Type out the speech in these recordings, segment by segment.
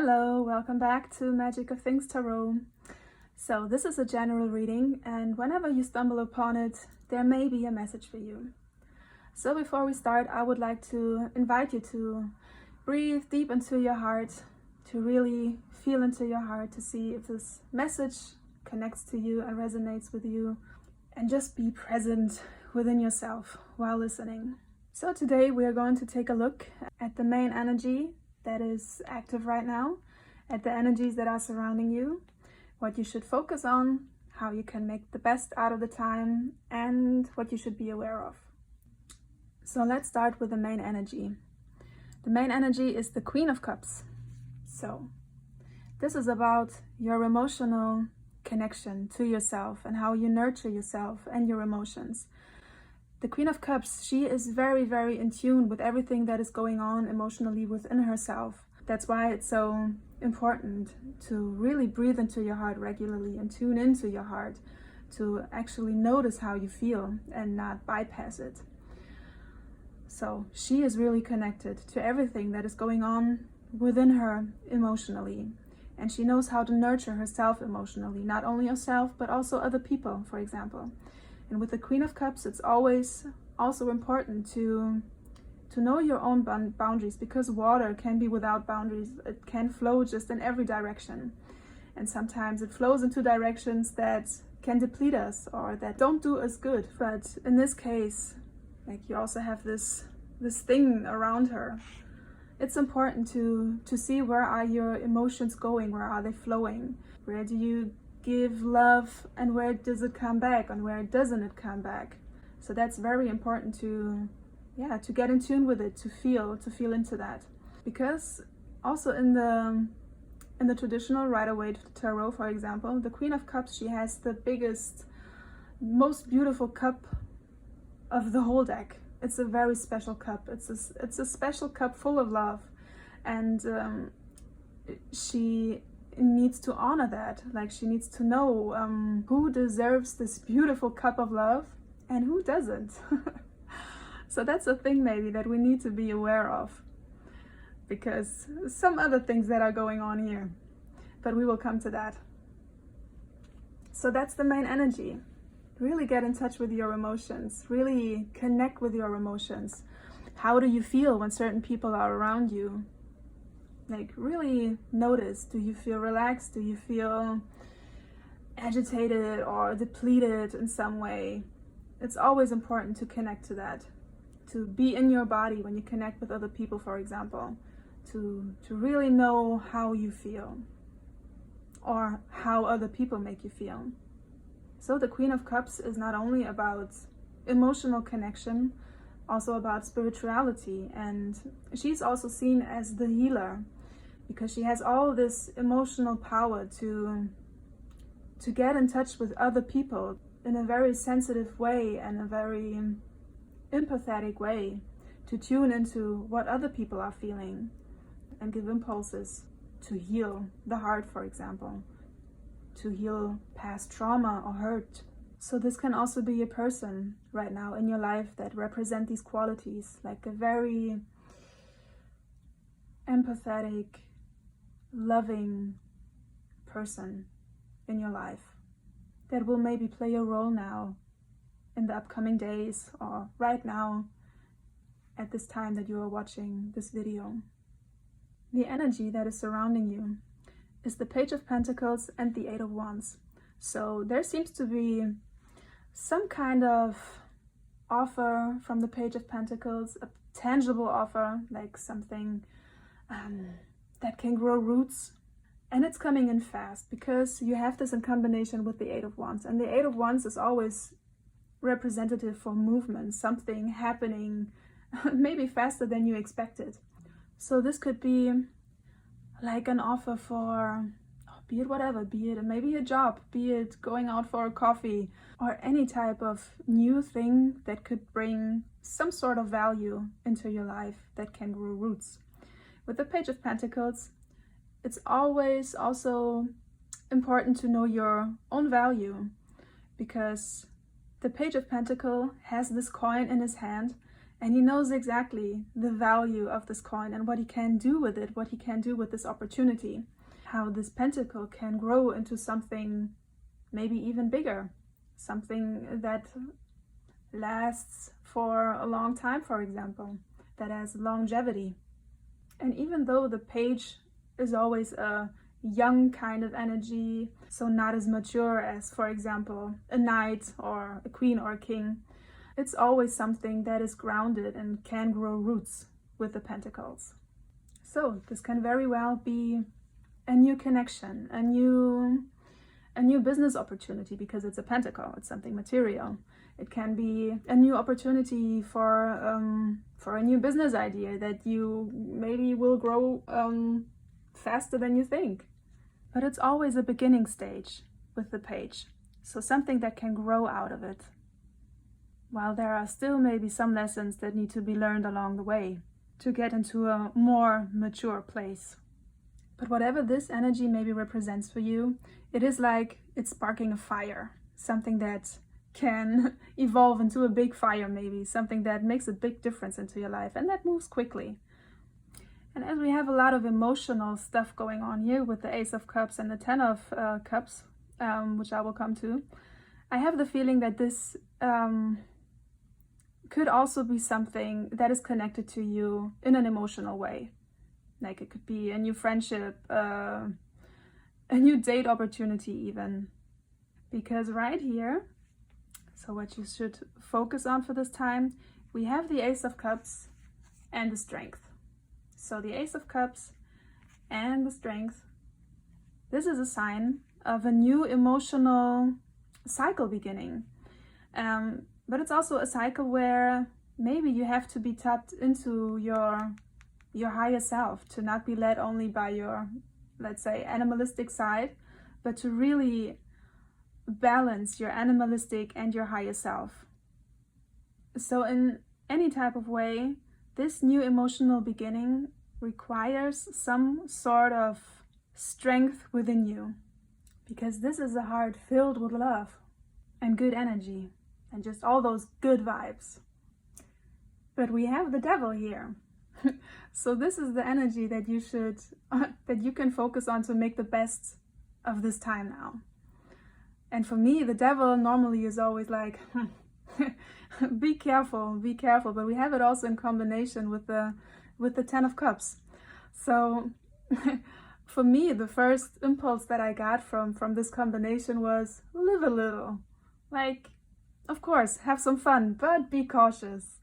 Hello, welcome back to Magic of Things Tarot. So this is a general reading, and whenever you stumble upon it, there may be a message for you. So before we start, I would like to invite you to breathe deep into your heart, to really feel into your heart, to see if this message connects to you and resonates with you, and just be present within yourself while listening. So today we are going to take a look at the main energy that is active right now, at the energies that are surrounding you, what you should focus on, how you can make the best out of the time, and what you should be aware of. So let's start with the main energy. The main energy is the Queen of Cups. So this is about your emotional connection to yourself and how you nurture yourself and your emotions. The Queen of Cups, she is very, very in tune with everything that is going on emotionally within herself. That's why it's so important to really breathe into your heart regularly and tune into your heart, to actually notice how you feel and not bypass it. So she is really connected to everything that is going on within her emotionally. And she knows how to nurture herself emotionally, not only herself, but also other people, for example. And with the Queen of Cups, it's always also important to know your own boundaries, because water can be without boundaries. It can flow just in every direction. And sometimes it flows into directions that can deplete us or that don't do us good. But in this case, like, you also have this thing around her. It's important to see, where are your emotions going? Where are they flowing? Where do you give love, and where does it come back, and where doesn't it come back? So that's very important to get in tune with it, to feel into that. Because also in the traditional Rider-Waite tarot, for example, the Queen of Cups, she has the biggest, most beautiful cup of the whole deck. It's a very special cup. It's a special cup full of love, and she needs to honor that. Like, she needs to know who deserves this beautiful cup of love and who doesn't. So that's a thing maybe that we need to be aware of, because some other things that are going on here, but we will come to that. So that's the main energy. Really get in touch with your emotions, really connect with your emotions. How do you feel when certain people are around you? Like, really notice, do you feel relaxed? Do you feel agitated or depleted in some way? It's always important to connect to that, to be in your body when you connect with other people, for example, to really know how you feel or how other people make you feel. So the Queen of Cups is not only about emotional connection, also about spirituality, and she's also seen as the healer, because she has all this emotional power to get in touch with other people in a very sensitive way and a very empathetic way, to tune into what other people are feeling and give impulses to heal the heart, for example, to heal past trauma or hurt. So this can also be a person right now in your life that represent these qualities, like a very empathetic, loving person in your life that will maybe play a role now in the upcoming days, or right now at this time that you are watching this video. The energy that is surrounding you is the Page of Pentacles and the Eight of Wands. So there seems to be some kind of offer from the Page of Pentacles, a tangible offer, like something that can grow roots. And it's coming in fast, because you have this in combination with the Eight of Wands. And the Eight of Wands is always representative for movement, something happening maybe faster than you expected. So this could be like an offer for, be it whatever, be it maybe a job, be it going out for a coffee, or any type of new thing that could bring some sort of value into your life that can grow roots. With the Page of Pentacles, it's always also important to know your own value, because the Page of Pentacles has this coin in his hand, And he knows exactly the value of this coin and what he can do with it, what he can do with this opportunity, how this pentacle can grow into something maybe even bigger, something that lasts for a long time, for example, that has longevity. And even though the page is always a young kind of energy, so not as mature as, for example, a knight or a queen or a king, it's always something that is grounded and can grow roots with the pentacles. So this can very well be a new connection, a new business opportunity, because it's a pentacle, it's something material. It can be a new opportunity for a new business idea that you maybe will grow faster than you think. But it's always a beginning stage with the page, so something that can grow out of it, while there are still maybe some lessons that need to be learned along the way to get into a more mature place. But whatever this energy maybe represents for you, it is like it's sparking a fire, something that can evolve into a big fire, maybe something that makes a big difference into your life and that moves quickly. And as we have a lot of emotional stuff going on here with the Ace of Cups and the Ten of Cups, which I will come to, I have the feeling that this could also be something that is connected to you in an emotional way. Like it could be a new friendship, a new date opportunity even. Because right here, so what you should focus on for this time, we have the Ace of Cups and the Strength. So the Ace of Cups and the Strength, this is a sign of a new emotional cycle beginning. But it's also a cycle where maybe you have to be tapped into your higher self, to not be led only by your, let's say, animalistic side, but to really balance your animalistic and your higher self. So in any type of way, this new emotional beginning requires some sort of strength within you, because this is a heart filled with love and good energy and just all those good vibes. But we have the devil here. So this is the energy that you should, that you can focus on to make the best of this time now. And for me, the devil normally is always like, be careful, but we have it also in combination with the Ten of Cups. So for me, the first impulse that I got from this combination was live a little. Like, of course, have some fun, but be cautious.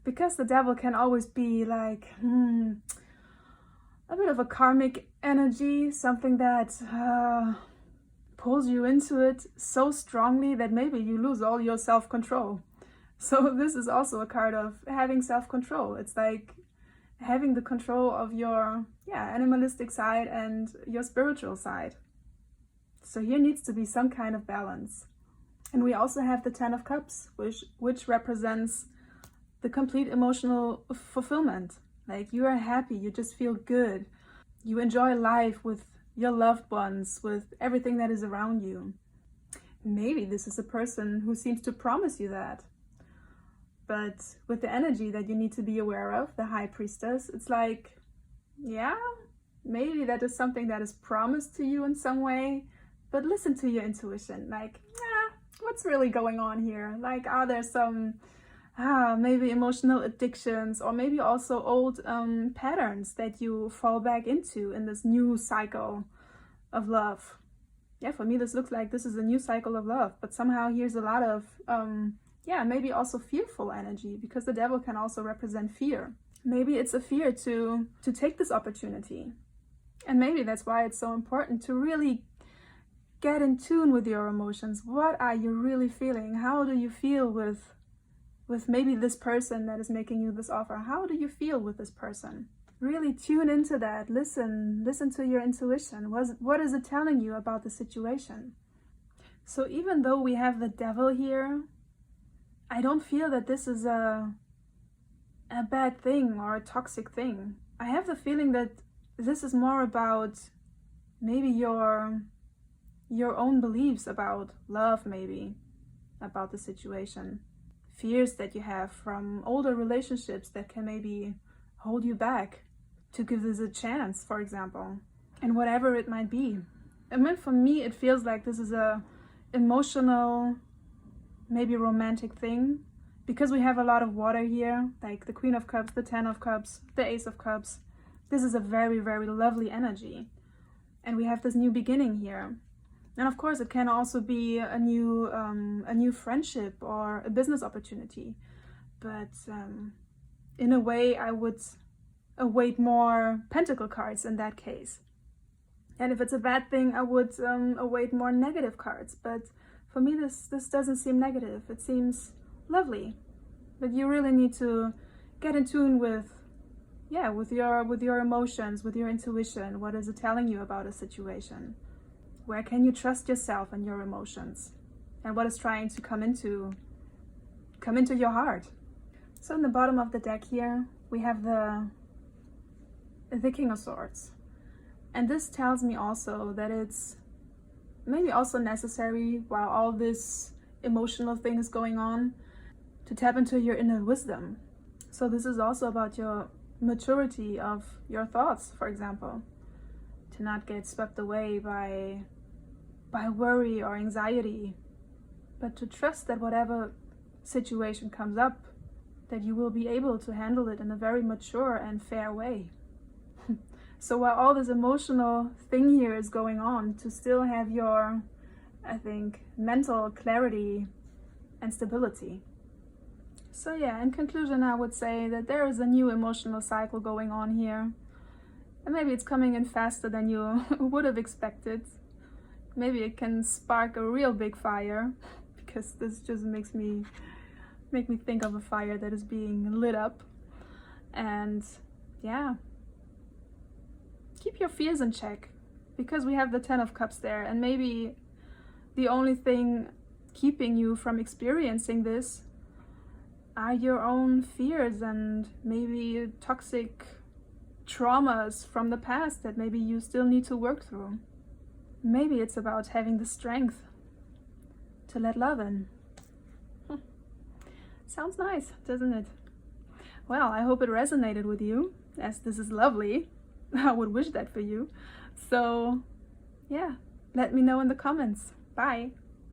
Because the devil can always be like a bit of a karmic energy, something that pulls you into it so strongly that maybe you lose all your self-control. So this is also a card of having self-control. It's like having the control of your animalistic side and your spiritual side. So here needs to be some kind of balance. And we also have the Ten of Cups, which represents the complete emotional fulfillment. Like you are happy, you just feel good. You enjoy life with your loved ones, with everything that is around you. Maybe this is a person who seems to promise you that. But with the energy that you need to be aware of, the High Priestess, it's like, yeah, maybe that is something that is promised to you in some way, but listen to your intuition. Like, what's really going on here? Like, are there some maybe emotional addictions, or maybe also old patterns that you fall back into in this new cycle of love? Yeah, for me, this looks like this is a new cycle of love, but somehow here's a lot of, maybe also fearful energy, because the devil can also represent fear. Maybe it's a fear to take this opportunity. And maybe that's why it's so important to really get in tune with your emotions. What are you really feeling? How do you feel with maybe this person that is making you this offer? How do you feel with this person? Really tune into that. Listen to your intuition. What is it telling you about the situation? So even though we have the devil here, I don't feel that this is a bad thing or a toxic thing. I have the feeling that this is more about maybe your own beliefs about love, maybe about the situation. fears that you have from older relationships that can maybe hold you back to give this a chance, for example, and whatever it might be. I mean, for me, it feels like this is a emotional, maybe romantic thing, because we have a lot of water here, like the Queen of Cups, the Ten of Cups, the Ace of Cups. This is a very, very lovely energy. And we have this new beginning here. And of course, it can also be a new friendship or a business opportunity. But in a way, I would await more Pentacle cards in that case. And if it's a bad thing, I would await more negative cards. But for me, this doesn't seem negative. It seems lovely. But you really need to get in tune with your emotions, with your intuition. What is it telling you about a situation? Where can you trust yourself and your emotions? And what is trying to come into your heart? So in the bottom of the deck here, we have the King of Swords. And this tells me also that it's maybe also necessary, while all this emotional thing is going on, to tap into your inner wisdom. So this is also about your maturity of your thoughts, for example, to not get swept away by worry or anxiety, but to trust that whatever situation comes up, that you will be able to handle it in a very mature and fair way. So while all this emotional thing here is going on, to still have your, I think, mental clarity and stability. So yeah, in conclusion, I would say that there is a new emotional cycle going on here. And maybe it's coming in faster than you would have expected. Maybe it can spark a real big fire, because this just make me think of a fire that is being lit up. And yeah, keep your fears in check, because we have the Ten of Cups there, and maybe the only thing keeping you from experiencing this are your own fears and maybe toxic traumas from the past that maybe you still need to work through. Maybe it's about having the strength to let love in. Sounds nice, doesn't it? Well, I hope it resonated with you, as this is lovely. I would wish that for you. So yeah, let me know in the comments. Bye.